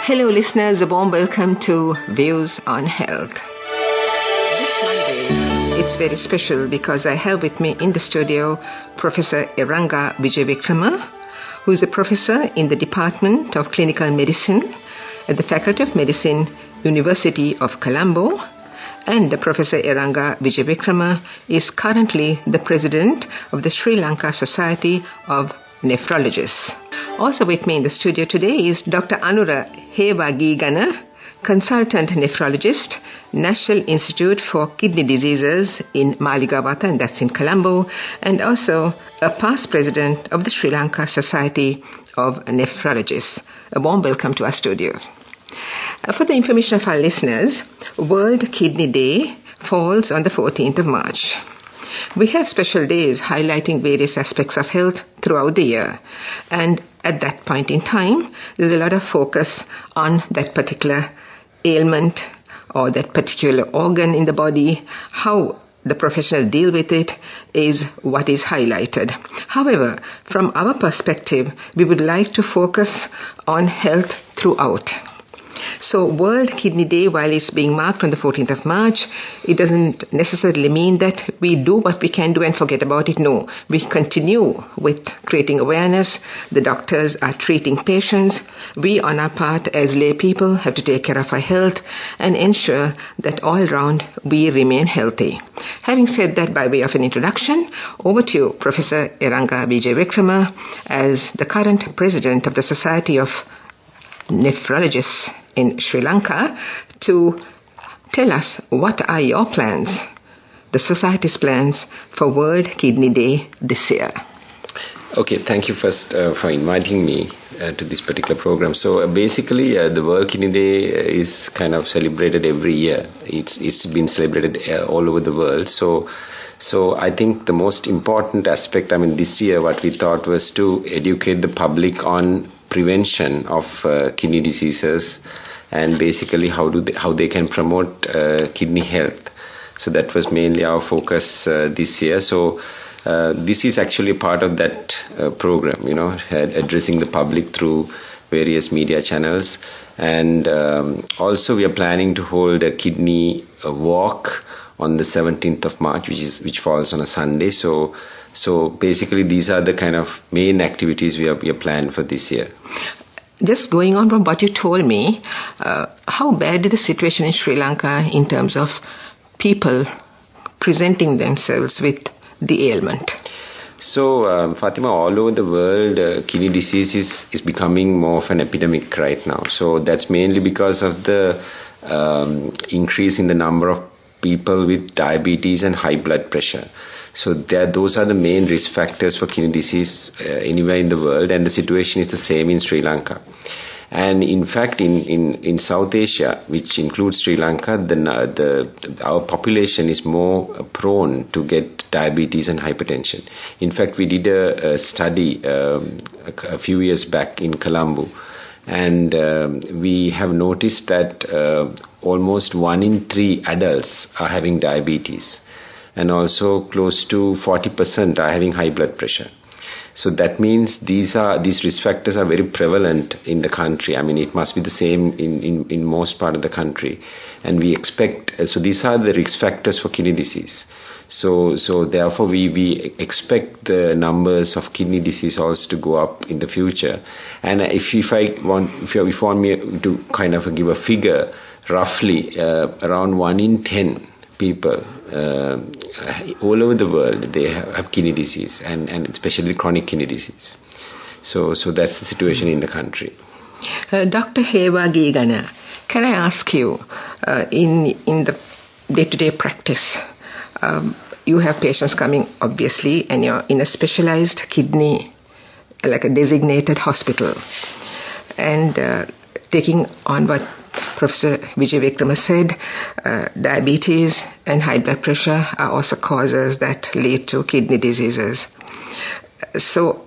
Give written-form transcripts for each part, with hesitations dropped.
Hello listeners, a warm welcome to Views on Health. This Monday, it's very special because I have with me in the studio Professor Eranga Wijewickrema, who is a professor in the Department of Clinical Medicine at the Faculty of Medicine, University of Colombo. And Professor Eranga Wijewickrema is currently the president of the Sri Lanka Society of Nephrologists. Also with me in the studio today is Dr. Anura Hewageegana, consultant nephrologist, National Institute for Kidney Diseases in Maligawata, and that's in Colombo, and also a past president of the Sri Lanka Society of Nephrologists. A warm welcome to our studio. For the information of our listeners, World Kidney Day falls on the 14th of March. We have special days highlighting various aspects of health throughout the year. And at that point in time, there's a lot of focus on that particular ailment or that particular organ in the body. How the professional deal with it is what is highlighted. However, from our perspective, we would like to focus on health throughout. So World Kidney Day, while it's being marked on the 14th of March, it doesn't necessarily mean that we do what we can do and forget about it. No, we continue with creating awareness. The doctors are treating patients. We, on our part, as lay people, have to take care of our health and ensure that all round we remain healthy. Having said that, by way of an introduction, over to you, Professor Eranga Wijewickrema, as the current president of the Society of Nephrologists in Sri Lanka, to tell us what are your plans, the Society's plans for World Kidney Day this year. Okay, thank you first for inviting me to this particular program. So basically, the World Kidney Day is kind of celebrated every year. It's been celebrated all over the world. So I think the most important aspect, this year what we thought was to educate the public on prevention of kidney diseases and basically how they can promote kidney health. So that was mainly our focus this year. So this is actually part of that program, addressing the public through various media channels. And also we are planning to hold a kidney walk on the 17th of March, which falls on a Sunday. So basically these are the kind of main activities we are planned for this year. Just going on from what you told me, how bad is the situation in Sri Lanka in terms of people presenting themselves with the ailment? So, Fatima, all over the world, kidney disease is becoming more of an epidemic right now. So that's mainly because of the increase in the number of people with diabetes and high blood pressure. So those are the main risk factors for kidney disease anywhere in the world, and the situation is the same in Sri Lanka. And in fact, in South Asia, which includes Sri Lanka, our population is more prone to get diabetes and hypertension. In fact, we did a study a few years back in Colombo, and we have noticed that almost 1 in 3 adults are having diabetes, and also close to 40% are having high blood pressure. So that means these risk factors are very prevalent in the country. It must be the same in most part of the country. And we expect, so these are the risk factors for kidney disease. So therefore we expect the numbers of kidney disease also to go up in the future. And if you want me to kind of give a figure, roughly around 1 in 10 people all over the world, they have kidney disease, and especially chronic kidney disease. So that's the situation in the country. Dr. Hewageegana, can I ask you, in the day-to-day practice, you have patients coming, obviously, and you're in a specialized kidney, like a designated hospital, and taking on what Professor Wijewickrema said, diabetes and high blood pressure are also causes that lead to kidney diseases. So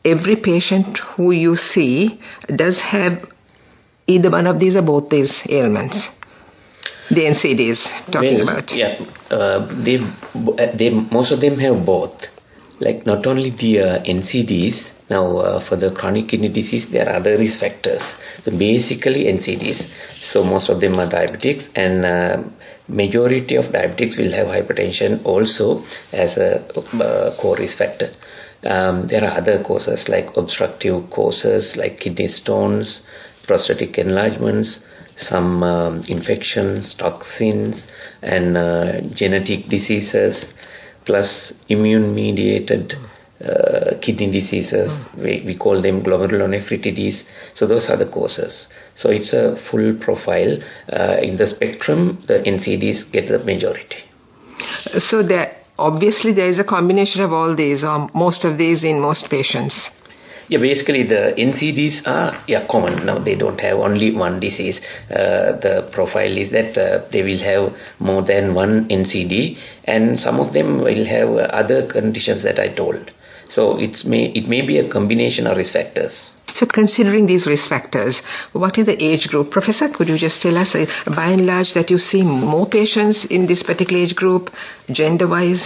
every patient who you see does have either one of these or both these ailments. The NCDs talking about. Yeah, they most of them have both. Like not only the NCDs, Now, for the chronic kidney disease, there are other risk factors. So basically NCDs. So most of them are diabetics, and majority of diabetics will have hypertension also as a core risk factor. There are other causes like obstructive causes like kidney stones, prostatic enlargements, some infections, toxins, and genetic diseases, plus immune-mediated kidney diseases. We call them glomerulonephritis. So those are the causes. So it's a full profile. In the spectrum, the NCDs get the majority. So obviously there is a combination of all these, or most of these in most patients. Yeah, basically the NCDs are common. Now they don't have only one disease. The profile is that they will have more than one NCD, and some of them will have other conditions that I told. So it may be a combination of risk factors. So considering these risk factors, what is the age group? Professor, could you just tell us, by and large, that you see more patients in this particular age group, gender-wise?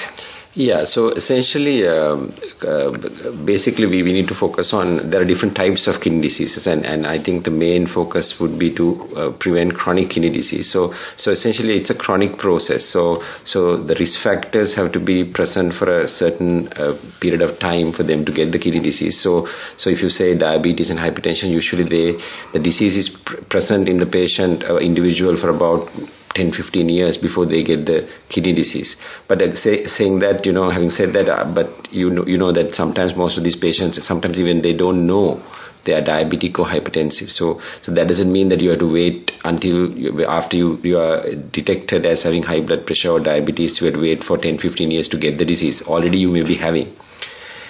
Yeah, so essentially, basically we need to focus on, there are different types of kidney diseases, and I think the main focus would be to prevent chronic kidney disease. So essentially it's a chronic process. So the risk factors have to be present for a certain period of time for them to get the kidney disease. So if you say diabetes and hypertension, usually the disease is present in the patient or individual for about 10-15 years before they get the kidney disease. But saying that, having said that, but you know that sometimes most of these patients, sometimes even they don't know they are diabetic or hypertensive. So that doesn't mean that you have to wait until after you are detected as having high blood pressure or diabetes, you have to wait for 10-15 years to get the disease. Already you may be having.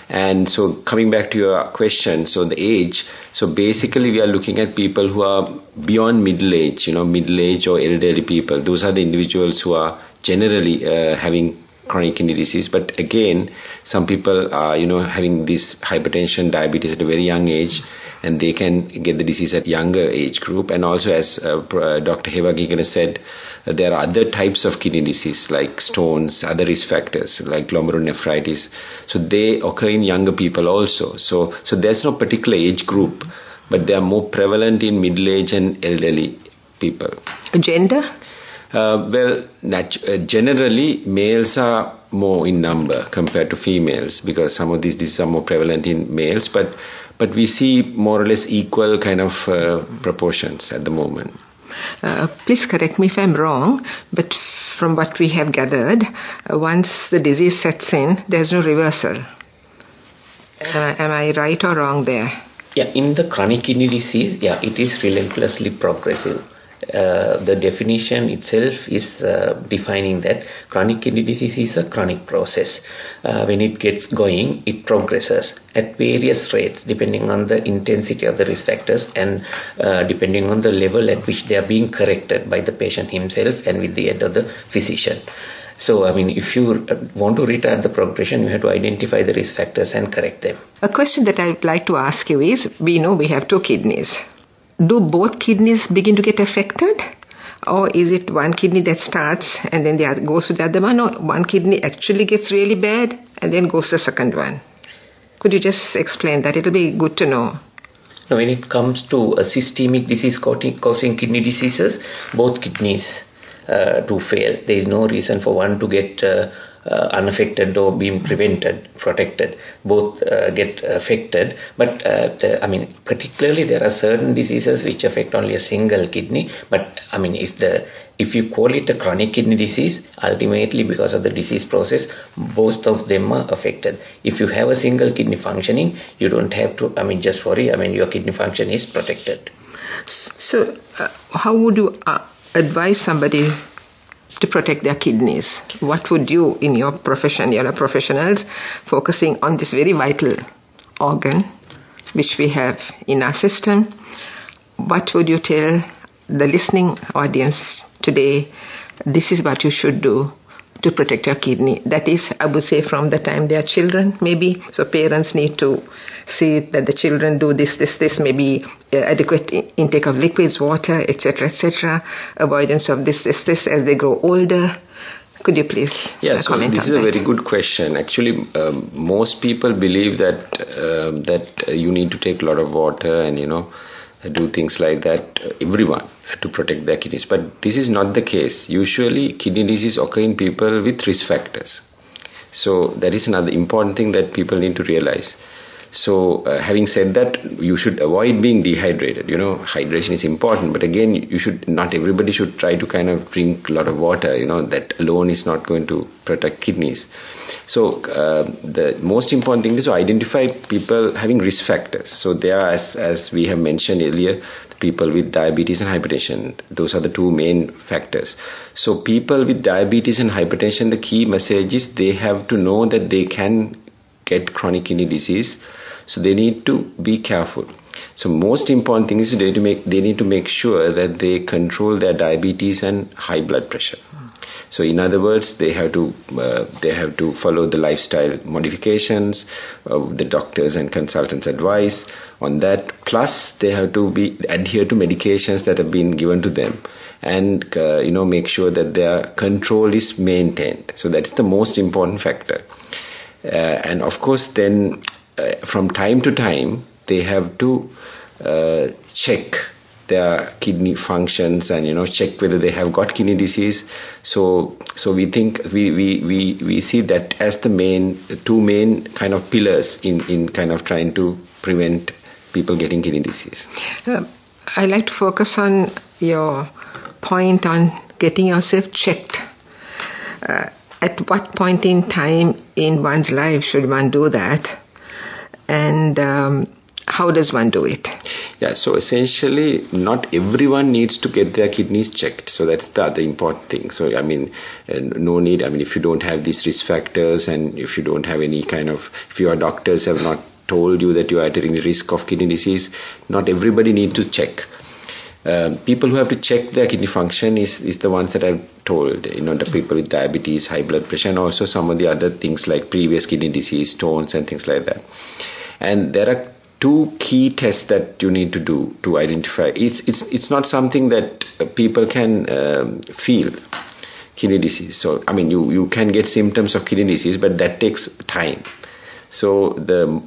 And so coming back to your question, so the age, so basically we are looking at people who are beyond middle age, middle age or elderly people. Those are the individuals who are generally having chronic kidney disease. But again, some people are, having this hypertension, diabetes at a very young age, and they can get the disease at younger age group. And also, as Dr. Hewageegana said, there are other types of kidney disease like stones, other risk factors like glomerulonephritis. So they occur in younger people also. So there's no particular age group, but they are more prevalent in middle age and elderly people. Gender? Generally males are more in number compared to females, because some of these diseases are more prevalent in males, but we see more or less equal kind of proportions at the moment. Please correct me if I'm wrong, but from what we have gathered, once the disease sets in, there's no reversal. Am I right or wrong there? Yeah, in the chronic kidney disease, it is relentlessly progressive. The definition itself is defining that chronic kidney disease is a chronic process. When it gets going, it progresses at various rates depending on the intensity of the risk factors and depending on the level at which they are being corrected by the patient himself and with the aid of the physician. So, if you want to retard the progression, you have to identify the risk factors and correct them. A question that I would like to ask you is, we know we have two kidneys. Do both kidneys begin to get affected? Or is it one kidney that starts and then goes to the other one? Or one kidney actually gets really bad and then goes to the second one? Could you just explain that? It'll be good to know. Now, when it comes to a systemic disease causing kidney diseases, both kidneys do fail. There is no reason for one to get unaffected or being protected. Both get affected, but particularly there are certain diseases which affect only a single kidney. But if you call it a chronic kidney disease, ultimately because of the disease process, both of them are affected. If you have a single kidney functioning, you don't have to just worry. your kidney function is protected. So how would you advise somebody to protect their kidneys? What would you, in your profession, you're professionals focusing on this very vital organ which we have in our system, what would you tell the listening audience today? This is what you should do to protect your kidney. That is, I would say, from the time they are children, maybe. So parents need to see that the children do this, maybe adequate intake of liquids, water, etc., avoidance of this, as they grow older. Could you please comment on that? This is a very good question. Actually, most people believe that you need to take a lot of water and do things like that, everyone, to protect their kidneys. But this is not the case. Usually kidney disease occur in people with risk factors. So that is another important thing that people need to realize. So having said that, you should avoid being dehydrated. Hydration is important, but again, not everybody should try to kind of drink a lot of water. That alone is not going to protect kidneys. So the most important thing is to identify people having risk factors. So there are, as we have mentioned earlier, the people with diabetes and hypertension. Those are the two main factors. So people with diabetes and hypertension, the key message is they have to know that they can get chronic kidney disease. So they need to be careful. So most important thing is they need to make sure that they control their diabetes and high blood pressure. So in other words, they have to follow the lifestyle modifications, the doctors and consultants' advice on that. Plus, they have to adhere to medications that have been given to them, and make sure that their control is maintained. So that's the most important factor. And of course, then from time to time, they have to check their kidney functions and check whether they have got kidney disease. So we think we see that as the two main kind of pillars in kind of trying to prevent people getting kidney disease. I'd like to focus on your point on getting yourself checked. At what point in time in one's life should one do that? And how does one do it? Yeah, so essentially not everyone needs to get their kidneys checked. So that's the other important thing. So no need, if you don't have these risk factors, and if you don't have any kind of, if your doctors have not told you that you are at a risk of kidney disease, not everybody needs to check. People who have to check their kidney function is the ones that I've told, the people with diabetes, high blood pressure, and also some of the other things like previous kidney disease, stones and things like that. And there are two key tests that you need to do to identify. It's not something that people can feel kidney disease. So you can get symptoms of kidney disease, but that takes time. So the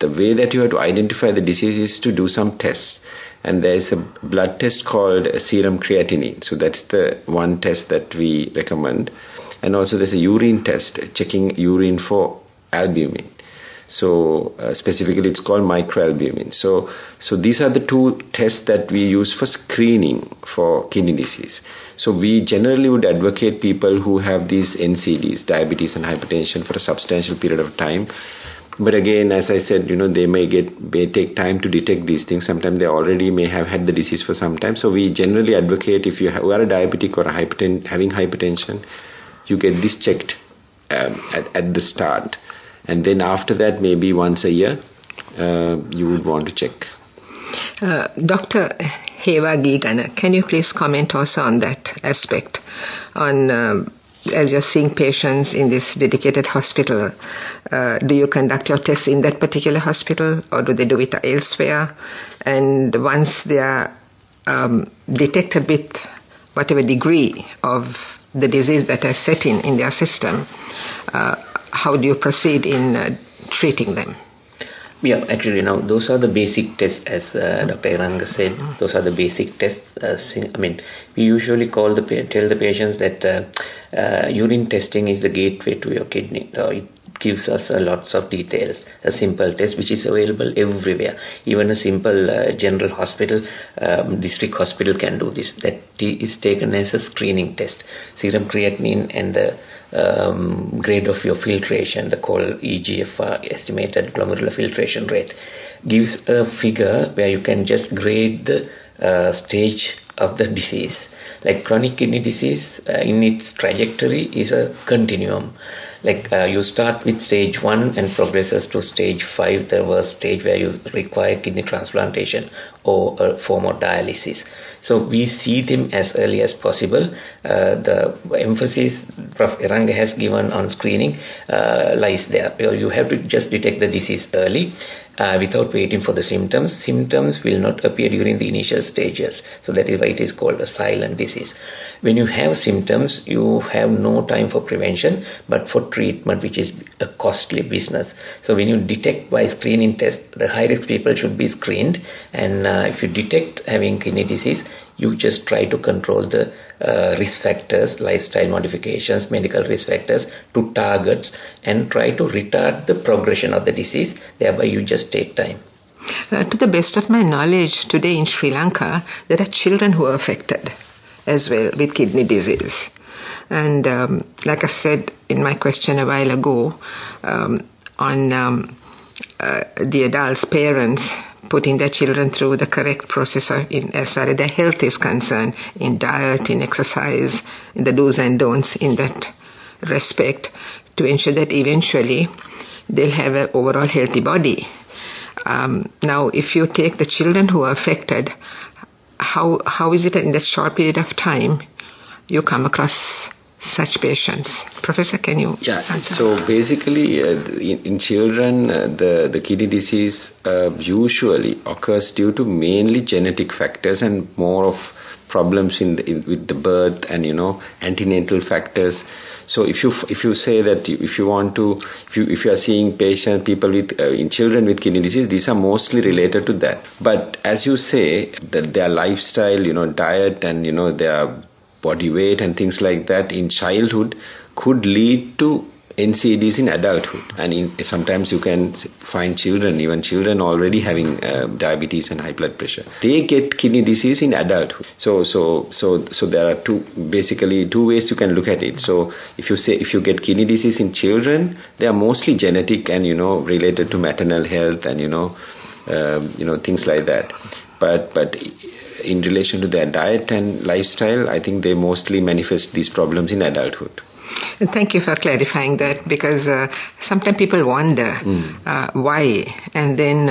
way that you have to identify the disease is to do some tests. And there is a blood test called serum creatinine. So that's the one test that we recommend. And also there's a urine test, checking urine for albumin. So specifically it's called microalbumin. So these are the two tests that we use for screening for kidney disease. So we generally would advocate people who have these NCDs, diabetes and hypertension, for a substantial period of time. But again, as I said, they may take time to detect these things. Sometimes they already may have had the disease for some time. So we generally advocate, if you are a diabetic or having hypertension, you get this checked at the start. And then after that, maybe once a year, you would want to check. Dr. Hewageegana, can you please comment also on that aspect? As you're seeing patients in this dedicated hospital, do you conduct your tests in that particular hospital, or do they do it elsewhere? And once they are detected with whatever degree of the disease that has set in their system, how do you proceed in treating them? Yeah, actually, those are the basic tests, as Dr. Eranga said. Those are the basic tests. We usually tell the patients that urine testing is the gateway to your kidney. It gives us lots of details. A simple test which is available everywhere. Even a simple general hospital, district hospital can do this. That is taken as a screening test. Serum creatinine and the grade of your filtration, the called EGFR, estimated glomerular filtration rate, gives a figure where you can just grade the stage of the disease. Like chronic kidney disease, in its trajectory is a continuum. You start with stage 1 and progresses to stage 5, the worst stage where you require kidney transplantation or a form of dialysis. So we see them as early as possible. The emphasis Prof. Eranga has given on screening lies there. You have to just detect the disease early. without waiting for the symptoms. Symptoms will not appear during the initial stages. So that is why it is called a silent disease. When you have symptoms, you have no time for prevention, but for treatment, which is a costly business. So when you detect by screening test, the high-risk people should be screened. And if you detect having kidney disease, you just try to control the risk factors, lifestyle modifications, medical risk factors to targets, and try to retard the progression of the disease. Thereby you just take time. To the best of my knowledge, today in Sri Lanka, there are children who are affected as well with kidney disease. And like I said in my question a while ago, on the adults, parents, putting their children through the correct process as far as their health is concerned, in diet, in exercise, in the do's and don'ts in that respect, to ensure that eventually they'll have an overall healthy body. Now, if you take the children who are affected, how is it that in that short period of time you come across such patients? Professor, can you answer? So basically in children the kidney disease usually occurs due to mainly genetic factors and more of problems with the birth and antenatal factors. So if you say that if you are seeing people with in children with kidney disease, these are mostly related to that. But as you say, that their lifestyle, diet and their body weight and things like that in childhood could lead to NCDs in adulthood. And sometimes you can find even children already having diabetes and high blood pressure. They get kidney disease in adulthood. So there are two ways you can look at it. So if you get kidney disease in children, they are mostly genetic and related to maternal health and things like that. But in relation to their diet and lifestyle, I think they mostly manifest these problems in adulthood. Thank you for clarifying that, because sometimes people wonder why, and then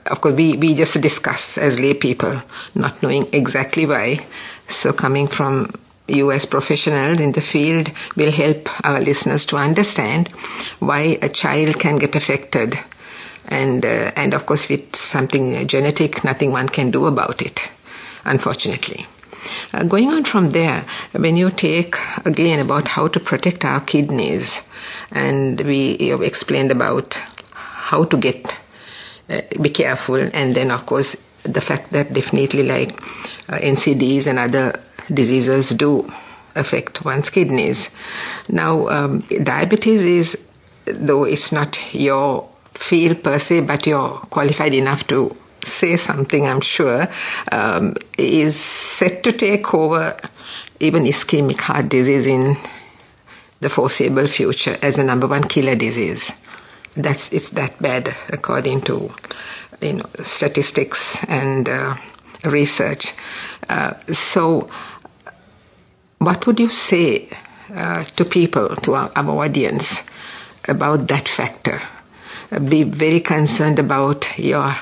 of course we just discuss as lay people, not knowing exactly why. So coming from you as professionals in the field will help our listeners to understand why a child can get affected, and of course with something genetic, nothing one can do about it, unfortunately. Going on from there, when you take again about how to protect our kidneys, and you have explained about how to be careful, and then of course the fact that definitely like NCDs and other diseases do affect one's kidneys. Now diabetes is, though it's not your field per se, but you're qualified enough to say something, I'm sure, is set to take over even ischemic heart disease in the foreseeable future as the number one killer disease. It's that bad according to statistics and research. So what would you say to people, to our audience, about that factor? Be very concerned about your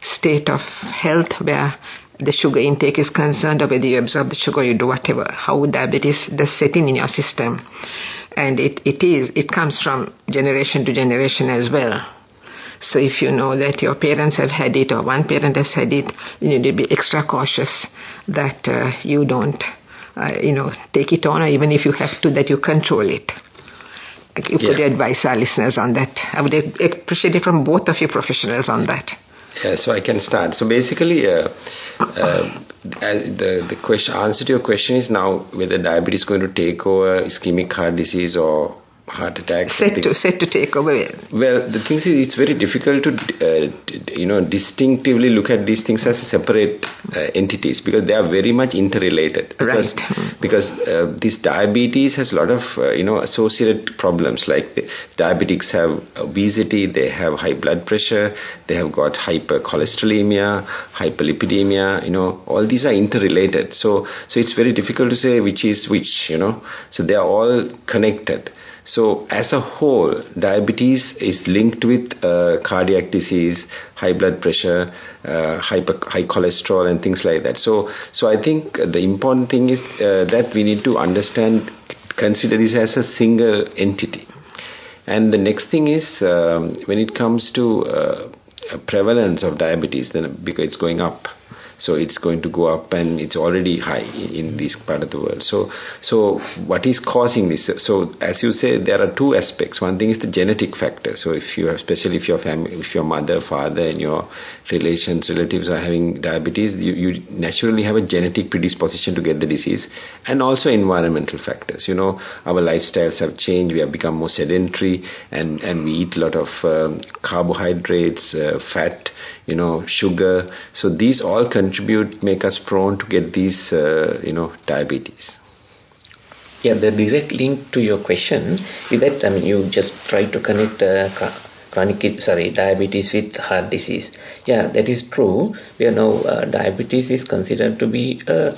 state of health, where the sugar intake is concerned, or whether you absorb the sugar, you do whatever, how diabetes does set in your system. And it comes from generation to generation as well. So if you know that your parents have had it, or one parent has had it, you need to be extra cautious that you don't take it on, or even if you have to, that you control it. You could advise our listeners on that. I would appreciate it from both of you professionals on that. Yeah, so I can start. So basically, the question, answer to your question is now whether diabetes is going to take over ischemic heart disease or heart attack. Set to take over. Well, the thing is, it's very difficult to distinctively look at these things as separate entities, because they are very much interrelated. Because this diabetes has a lot of associated problems, like diabetics have obesity, they have high blood pressure, they have got hypercholesterolemia, hyperlipidemia. All these are interrelated. So it's very difficult to say which is which. So they are all connected. So as a whole, diabetes is linked with cardiac disease, high blood pressure, high cholesterol and things like that. So I think the important thing is that we need to consider this as a single entity. And the next thing is when it comes to prevalence of diabetes, then because it's going up. So it's going to go up, and it's already high in this part of the world. So what is causing this? So as you say, there are two aspects. One thing is the genetic factor. So if you have, especially if your family, if your mother, father, and your relatives are having diabetes, you naturally have a genetic predisposition to get the disease, and also environmental factors. Our lifestyles have changed. We have become more sedentary, and we eat a lot of carbohydrates, fat, sugar. So these all contribute, make us prone to get these, diabetes. Yeah, the direct link to your question is that you just try to connect diabetes with heart disease. Yeah, that is true. We know diabetes is considered to be a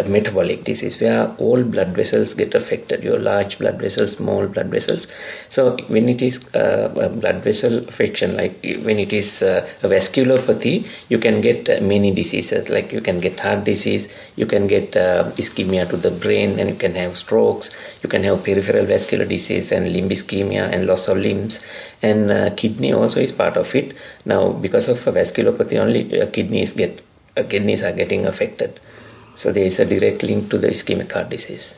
metabolic disease where all blood vessels get affected, your large blood vessels, small blood vessels. So when it is a blood vessel affection, like when it is a vasculopathy, you can get many diseases, like you can get heart disease, you can get ischemia to the brain, and you can have strokes, you can have peripheral vascular disease and limb ischemia and loss of limbs, and kidney also is part of it. Now because of vasculopathy only, kidneys are getting affected. So there is a direct link to the ischemic heart disease.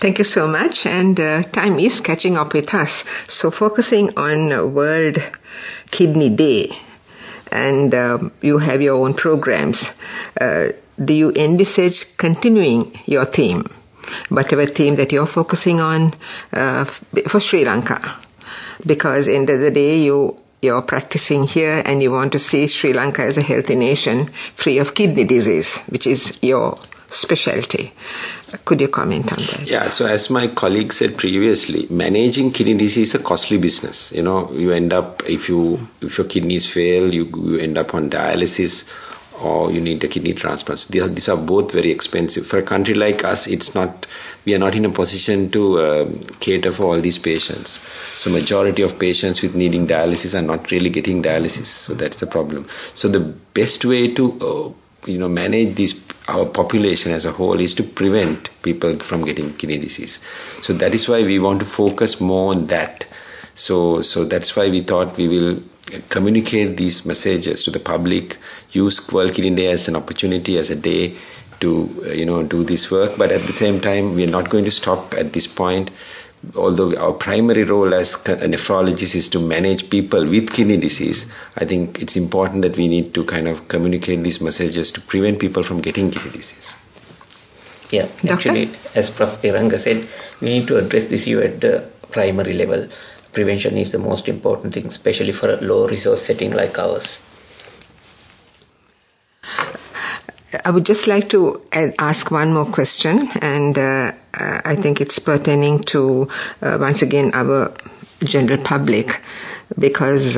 Thank you so much. And time is catching up with us. So focusing on World Kidney Day, and you have your own programs. Do you envisage continuing your theme, whatever theme that you're focusing on for Sri Lanka? Because end of the day, you're practicing here and you want to see Sri Lanka as a healthy nation free of kidney disease, which is your specialty. Could you comment on that? Yeah, so as my colleague said previously, managing kidney disease is a costly business. You end up, if your kidneys fail, you end up on dialysis, or you need a kidney transplant. These are both very expensive. For a country like us, we are not in a position to cater for all these patients. So majority of patients with needing dialysis are not really getting dialysis. So that's the problem. So the best way to manage our population as a whole is to prevent people from getting kidney disease. So that is why we want to focus more on that. So that's why we thought we will communicate these messages to the public, use World Kidney Day as an opportunity, as a day to do this work. But at the same time, we are not going to stop at this point. Although our primary role as nephrologists is to manage people with kidney disease, I think it's important that we need to kind of communicate these messages to prevent people from getting kidney disease. Yeah, actually, as Prof. Eranga said, we need to address this issue at the primary level. Prevention is the most important thing, especially for a low resource setting like ours. I would just like to ask one more question, and I think it's pertaining to, once again, our general public, because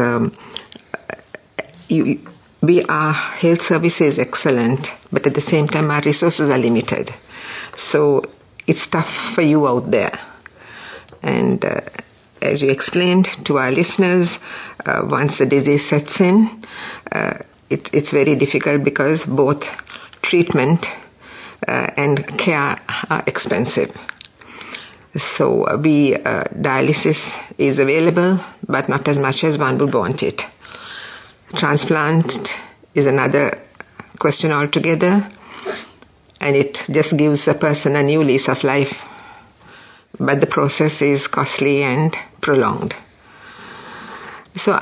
our health service is excellent, but at the same time our resources are limited. So it's tough for you out there. And as you explained to our listeners, once the disease sets in, it's very difficult because both treatment and care are expensive. So dialysis is available, but not as much as one would want it. Transplant is another question altogether, and it just gives a person a new lease of life. But the process is costly and prolonged. So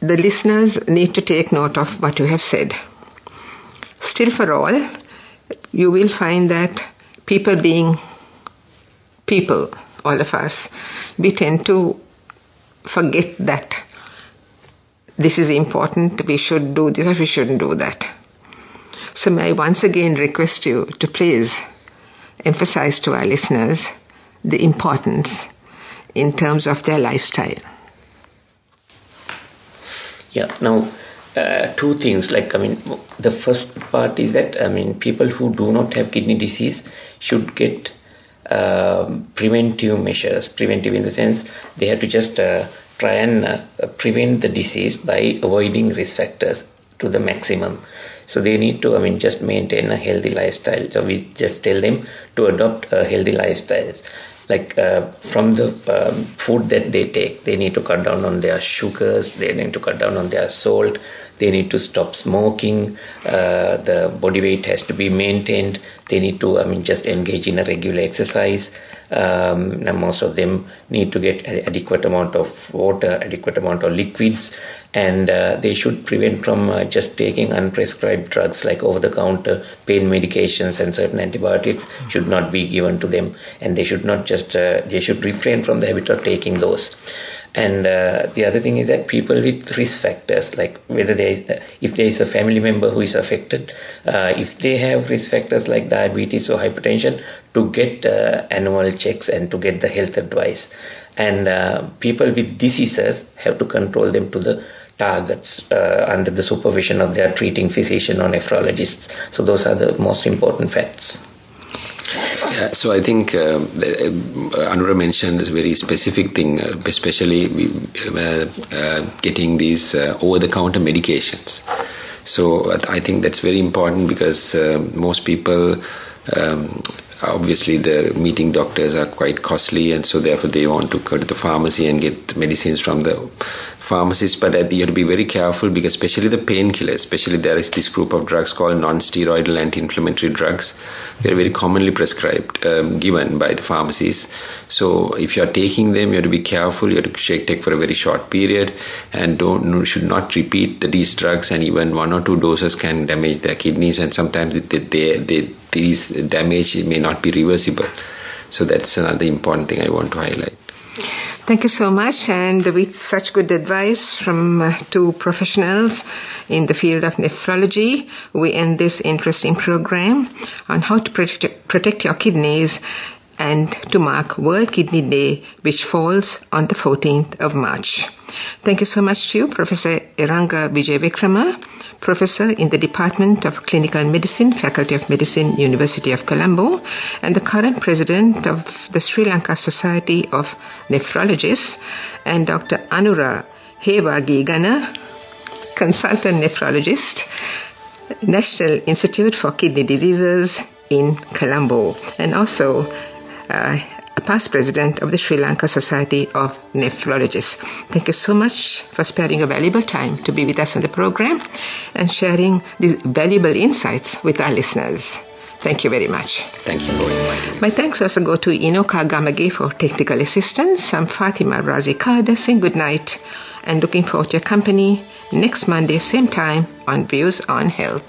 the listeners need to take note of what you have said. Still for all, you will find that people being people, all of us, we tend to forget that this is important, we should do this or we shouldn't do that. So may I once again request you to please emphasize to our listeners the importance in terms of their lifestyle. Yeah, now two things, the first part is that people who do not have kidney disease should get preventive measures. Preventive in the sense they have to just try and prevent the disease by avoiding risk factors to the maximum. So they need to just maintain a healthy lifestyle. So we just tell them to adopt a healthy lifestyle. like from the food that they take. They need to cut down on their sugars, they need to cut down on their salt, they need to stop smoking, the body weight has to be maintained, they need to just engage in a regular exercise. And most of them need to get adequate amount of water, adequate amount of liquids, and they should prevent from just taking unprescribed drugs like over-the-counter pain medications, and certain antibiotics should not be given to them, and they should not just they should refrain from the habit of taking those. And the other thing is that people with risk factors, like whether if there is a family member who is affected, if they have risk factors like diabetes or hypertension, to get annual checks and to get the health advice. And people with diseases have to control them to the targets under the supervision of their treating physician or nephrologists. So those are the most important facts. Yeah, so I think Anura mentioned this very specific thing, especially getting these over-the-counter medications. So I think that's very important because most people, obviously the meeting doctors are quite costly, and so therefore they want to go to the pharmacy and get medicines from the pharmacist. But you have to be very careful because especially the painkillers, especially there is this group of drugs called non-steroidal anti-inflammatory drugs. They're very commonly prescribed, given by the pharmacies. So if you are taking them, you have to be careful. You have to take for a very short period, and should not repeat these drugs, and even 1 or 2 doses can damage their kidneys, and sometimes these damage may not be reversible. So that's another important thing I want to highlight. Thank you so much. And with such good advice from 2 professionals in the field of nephrology, we end this interesting program on how to protect your kidneys, and to mark World Kidney Day, which falls on the 14th of March. Thank you so much to you, Professor Eranga Wijewickrema, Professor in the Department of Clinical Medicine, Faculty of Medicine, University of Colombo, and the current President of the Sri Lanka Society of Nephrologists, and Dr. Anura Hewageegana, Consultant Nephrologist, National Institute for Kidney Diseases in Colombo, and also a past president of the Sri Lanka Society of Nephrologists. Thank you so much for sparing your valuable time to be with us on the program and sharing these valuable insights with our listeners. Thank you very much. Thank you for inviting us. My thanks also go to Inoka Gamage for technical assistance. I'm Fatima Razikada saying good night and looking forward to your company next Monday, same time on Views on Health.